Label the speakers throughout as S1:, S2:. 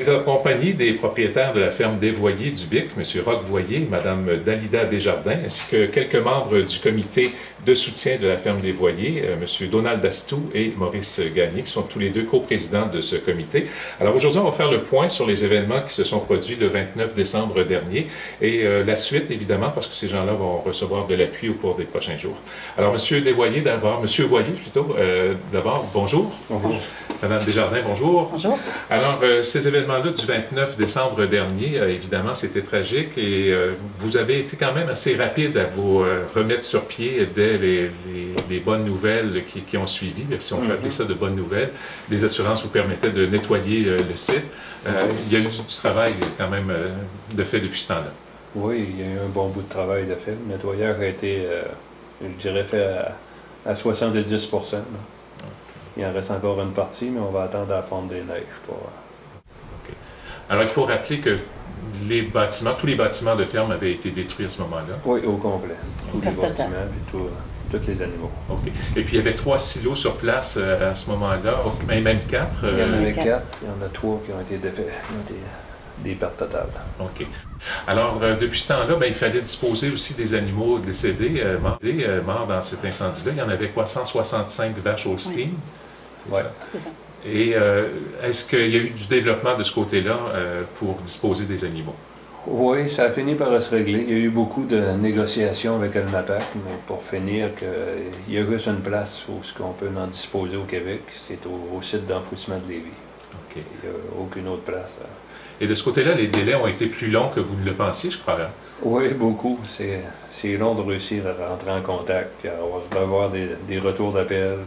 S1: En compagnie des propriétaires de la ferme des Voyer du Bic, M. Roch Voyer, Mme Dalida Desjardins, ainsi que quelques membres du comité de soutien de la ferme des Voyer, M. Donald Dastou et Maurice Gagné, qui sont tous les deux coprésidents de ce comité. Alors aujourd'hui, on va faire le point sur les événements qui se sont produits le 29 décembre dernier et la suite, évidemment, parce que ces gens-là vont recevoir de l'appui au cours des prochains jours. Alors, M. Desvoyer d'abord, M. Voyer plutôt, d'abord, bonjour.
S2: Bonjour.
S1: Mme Desjardins, bonjour.
S2: Bonjour.
S1: Alors, ces événements-là du 29 décembre dernier, évidemment, c'était tragique et vous avez été quand même assez rapide à vous remettre sur pied dès les bonnes nouvelles qui ont suivi, si on peut appeler ça de bonnes nouvelles. Les assurances vous permettaient de nettoyer le site. Il y a eu du travail quand même de fait depuis ce temps-là.
S3: Oui, il y a eu un bon bout de travail de fait. Le nettoyage a été, je dirais, fait à 70%. Il en reste encore une partie, mais on va attendre la fonte des neiges pour...
S1: Okay. Alors, il faut rappeler que les bâtiments, tous les bâtiments de ferme avaient été détruits à ce moment-là.
S3: Oui, au complet. Tous les bâtiments et tous les animaux.
S1: OK. Et puis, il y avait 3 silos sur place à ce moment-là, même 4.
S3: Il y en avait 4. Il y en a 3 qui ont été défaits. Des pertes totales.
S1: OK. Alors, depuis ce temps-là, il fallait disposer aussi des animaux décédés, morts dans cet incendie-là. Il y en avait quoi, 165 vaches Holstein?
S3: Oui,
S2: c'est ça.
S1: Et est-ce qu'il y a eu du développement de ce côté-là pour disposer des animaux?
S3: Oui, ça a fini par se régler. Il y a eu beaucoup de négociations avec le MAPAC, mais pour finir, il y a juste une place où on peut en disposer au Québec, c'est au site d'enfouissement de Lévis.
S1: Okay.
S3: Il n'y a aucune autre place.
S1: Et de ce côté-là, les délais ont été plus longs que vous ne le pensiez, je crois. Hein?
S3: Oui, beaucoup. C'est long de réussir à rentrer en contact, puis à avoir des retours d'appel.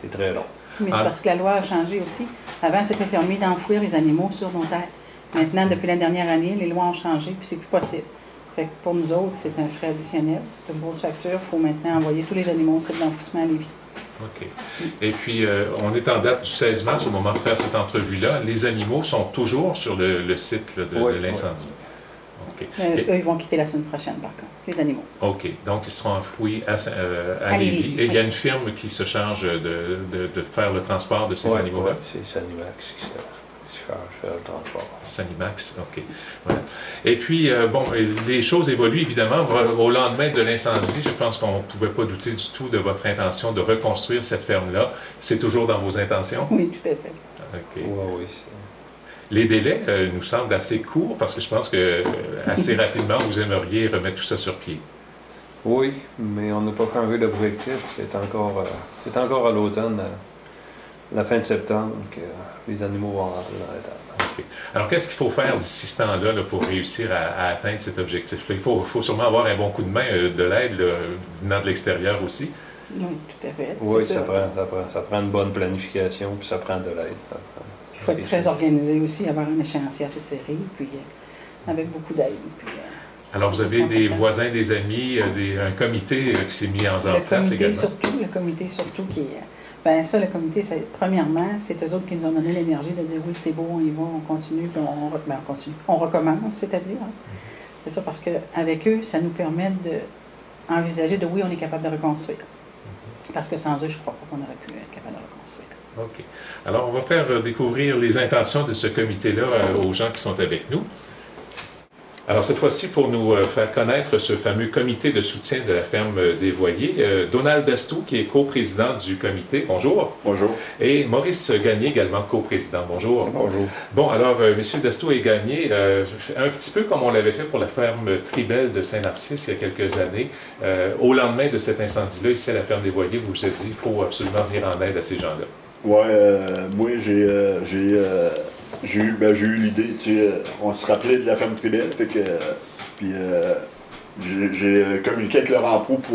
S3: C'est très long.
S2: Mais c'est parce que la loi a changé aussi. Avant, c'était permis d'enfouir les animaux sur nos terres. Maintenant, depuis la dernière année, les lois ont changé, puis c'est plus possible. Fait que pour nous autres, c'est un frais additionnel. C'est une grosse facture. Il faut maintenant envoyer tous les animaux au site d'enfouissement à Lévis.
S1: OK. Et puis, on est en date du 16 mars au moment de faire cette entrevue-là. Les animaux sont toujours sur le site de l'incendie.
S2: Okay. Eux, ils vont quitter la semaine prochaine, par contre, les animaux.
S1: OK. Donc, ils seront enfouis à Lévis. Et il y a une firme qui se charge de faire le transport de ces animaux-là?
S3: Oui, c'est Sanimax qui se charge de faire le transport.
S1: Sanimax, OK. Voilà. Et puis, bon, les choses évoluent évidemment. Au lendemain de l'incendie, je pense qu'on ne pouvait pas douter du tout de votre intention de reconstruire cette ferme-là. C'est toujours dans vos intentions?
S2: Oui, tout à fait.
S1: OK.
S3: Oui.
S1: Les délais nous semblent assez courts parce que je pense que assez rapidement, vous aimeriez remettre tout ça sur pied.
S3: Oui, mais on n'a pas changé d'objectif. C'est encore à l'automne, la fin de septembre, que les animaux vont rentrer dans l'étable.
S1: Okay. Alors, qu'est-ce qu'il faut faire d'ici ce temps-là pour réussir à atteindre cet objectif-là? Il faut sûrement avoir un bon coup de main, de l'aide venant de l'extérieur aussi.
S2: Oui, tout à fait.
S3: Oui, ça prend une bonne planification, puis ça prend de l'aide.
S2: Il faut être très organisé aussi, avoir un échéancier assez serré, puis avec beaucoup d'aide.
S1: Alors, vous avez des voisins, des amis, un comité qui s'est mis en place également?
S2: Le comité surtout qui est... Bien ça, le comité, premièrement, c'est eux autres qui nous ont donné l'énergie de dire oui, c'est beau, on y va, on continue, puis on continue. On recommence, c'est-à-dire. C'est ça, parce qu'avec eux, ça nous permet d'envisager oui, on est capable de reconstruire. Parce que sans eux, je ne crois pas qu'on aurait pu être capable de reconstruire.
S1: OK. Alors, on va faire découvrir les intentions de ce comité-là aux gens qui sont avec nous. Alors, cette fois-ci, pour nous faire connaître ce fameux comité de soutien de la ferme des Voyer, Donald Dastou, qui est coprésident du comité. Bonjour.
S4: Bonjour.
S1: Et Maurice Gagné, également coprésident. Bonjour.
S4: Bonjour.
S1: Bon, alors, M. Dastou et Gagné, un petit peu comme on l'avait fait pour la ferme Tribel de Saint-Narcisse il y a quelques années, au lendemain de cet incendie-là, ici à la ferme des Voyer, vous vous êtes dit qu'il faut absolument venir en aide à ces gens-là.
S4: Oui, moi, j'ai eu l'idée, on se rappelait de la ferme Tribel, fait que, puis j'ai communiqué avec Laurent Proulx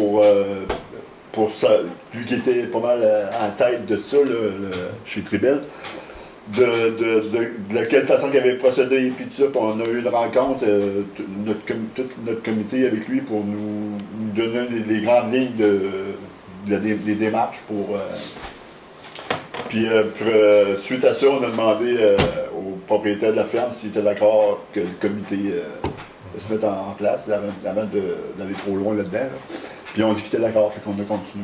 S4: pour ça, lui qui était pas mal en tête de ça, chez Tribel, de quelle façon il avait procédé, puis tout ça, puis on a eu une rencontre, tout notre comité avec lui pour nous donner les grandes lignes des démarches pour... Puis, suite à ça, on a demandé au propriétaire de la ferme s'il était d'accord que le comité se mettre en place avant d'aller trop loin là-dedans. Là. Puis on dit qu'il était d'accord, fait qu'on a continué.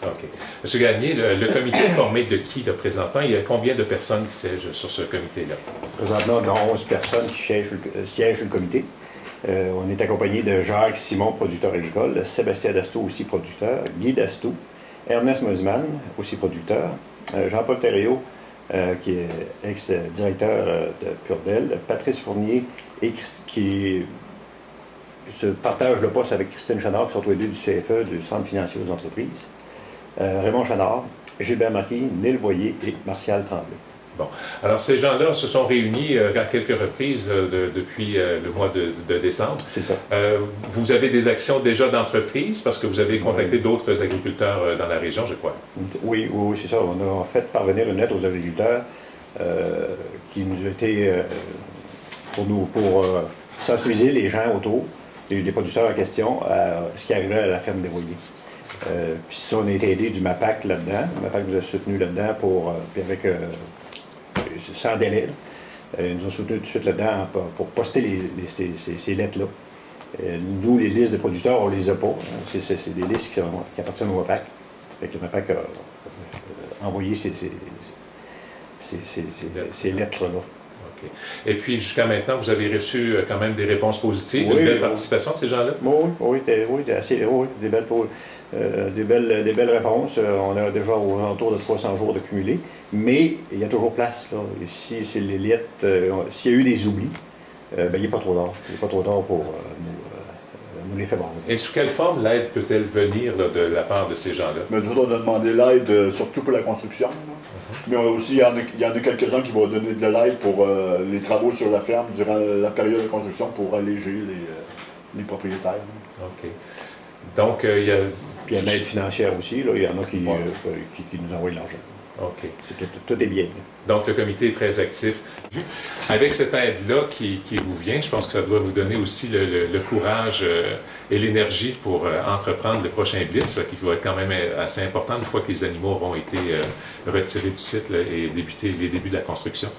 S1: OK. Monsieur Gagné, le comité est formé de qui là, présentement? Il y a combien de personnes qui siègent sur ce comité-là?
S5: Présentement, on a 11 personnes qui siègent le comité. On est accompagné de Jacques Simon, producteur agricole, Sébastien Dastoux, aussi producteur, Guy Dastoux, Ernest Mosman, aussi producteur, Jean-Paul Thériault, qui est ex-directeur de Purdel, Patrice Fournier, qui se partage le poste avec Christine Chanard, qui sont tous les deux du CFE, du Centre financier aux entreprises, Raymond Chanard, Gilbert Marie, Neil Voyer et Martial Tremblay.
S1: Bon. Alors, ces gens-là se sont réunis à quelques reprises depuis le mois de décembre.
S5: C'est ça.
S1: Vous avez des actions déjà d'entreprise parce que vous avez contacté d'autres agriculteurs dans la région, je crois.
S5: Oui, c'est ça. On a fait parvenir une lettre aux agriculteurs qui nous a été pour sensibiliser les gens autour, les producteurs en question, à ce qui arrivait à la ferme des Voyers. Puis ça, on a été aidé du MAPAC là-dedans. Le MAPAC nous a soutenu là-dedans puis avec sans délai. Ils nous ont soutenu tout de suite là-dedans pour poster ces lettres-là. Nous, les listes de producteurs, on ne les a pas. C'est des listes qui appartiennent au MAPAC. Fait que le MAPAC a envoyé ces lettres-là.
S1: Okay. Et puis, jusqu'à maintenant, vous avez reçu quand même des réponses positives, une belle participation de ces gens-là?
S5: Oui, des belles réponses. On a déjà autour de 300 jours de cumulé, mais il y a toujours place. Là. Si c'est les lettres, s'il y a eu des oublis, il n'est pas trop tard. Il n'est pas trop tard pour nous les faire voir.
S1: Et sous quelle forme l'aide peut-elle venir là, de la part de ces gens-là?
S4: Mais nous autres, on a demandé l'aide surtout pour la construction. Mais aussi, il y en a quelques-uns qui vont donner de l'aide pour les travaux sur la ferme durant la période de construction pour alléger les propriétaires.
S1: OK. Donc, il y a...
S5: Puis il y a une aide financière aussi. Là. Il y en a qui nous envoient de l'argent.
S1: OK.
S5: Tout est bien.
S1: Donc, le comité est très actif. Avec cette aide-là qui vous vient, je pense que ça doit vous donner aussi le courage et l'énergie pour entreprendre le prochain blitz, qui va être quand même assez important une fois que les animaux auront été retirés du site là, et débuter les débuts de la construction.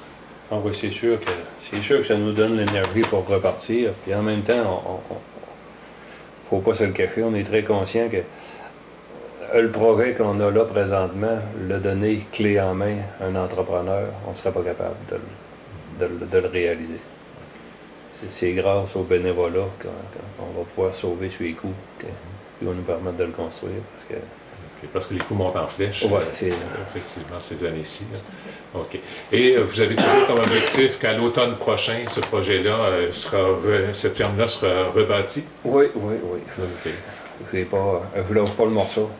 S3: Ah oui, c'est sûr que ça nous donne l'énergie pour repartir. Puis en même temps, il ne faut pas se le cacher, on est très conscient que le projet qu'on a là présentement, le donner clé en main à un entrepreneur, on ne serait pas capable de le réaliser. C'est grâce au bénévolat qu'on va pouvoir sauver sur les coûts qui vont nous permettre de le construire.
S1: Parce que les coûts montent en flèche,
S3: ouais,
S1: effectivement, ces années-ci. OK. Et vous avez toujours comme objectif qu'à l'automne prochain, ce projet-là, cette ferme-là sera rebâtie?
S3: Oui.
S1: Okay.
S3: Je lâche pas le morceau.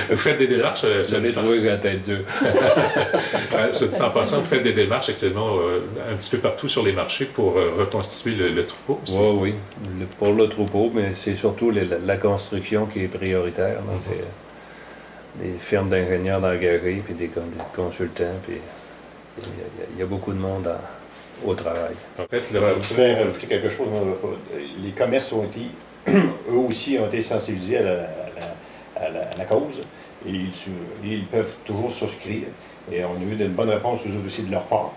S1: Vous faites des démarches?
S3: Je l'ai trouvé la tête dure.
S1: Ce dit en passant, vous faites des démarches actuellement un petit peu partout sur les marchés pour reconstituer le troupeau aussi?
S3: Oui. Pour le troupeau, mais c'est surtout la construction qui est prioritaire. C'est des firmes d'ingénieurs engagés, puis des consultants, puis il y a beaucoup de monde au travail.
S1: En fait,
S5: je voudrais rajouter quelque chose. Les commerces ont été eux aussi ont été sensibilisés à la cause et ils peuvent toujours souscrire. Et on a eu une bonne réponse aux autres aussi de leur part.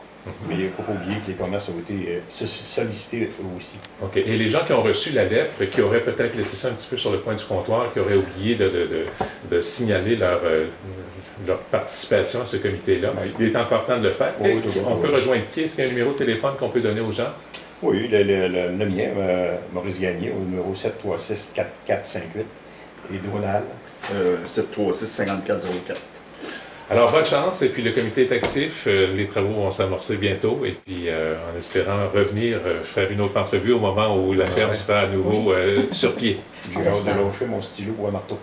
S5: Mais il ne faut pas oublier que les commerces ont été sollicités eux aussi.
S1: OK. Et les gens qui ont reçu la lettre, qui auraient peut-être laissé ça un petit peu sur le coin du comptoir, qui auraient oublié de signaler leur participation à ce comité-là, il est encore temps de le faire.
S5: Oui,
S1: on peut rejoindre qui? Est-ce qu'il y a un numéro de téléphone qu'on peut donner aux gens?
S5: Oui, le mien, Maurice Gagné, au numéro 736-4458, et Donald.
S4: 736-5404.
S1: Alors, bonne chance, et puis le comité est actif, les travaux vont s'amorcer bientôt, et puis en espérant revenir faire une autre entrevue au moment où la ferme sera à nouveau sur pied.
S5: J'ai hâte de lâcher mon stylo ou un marteau.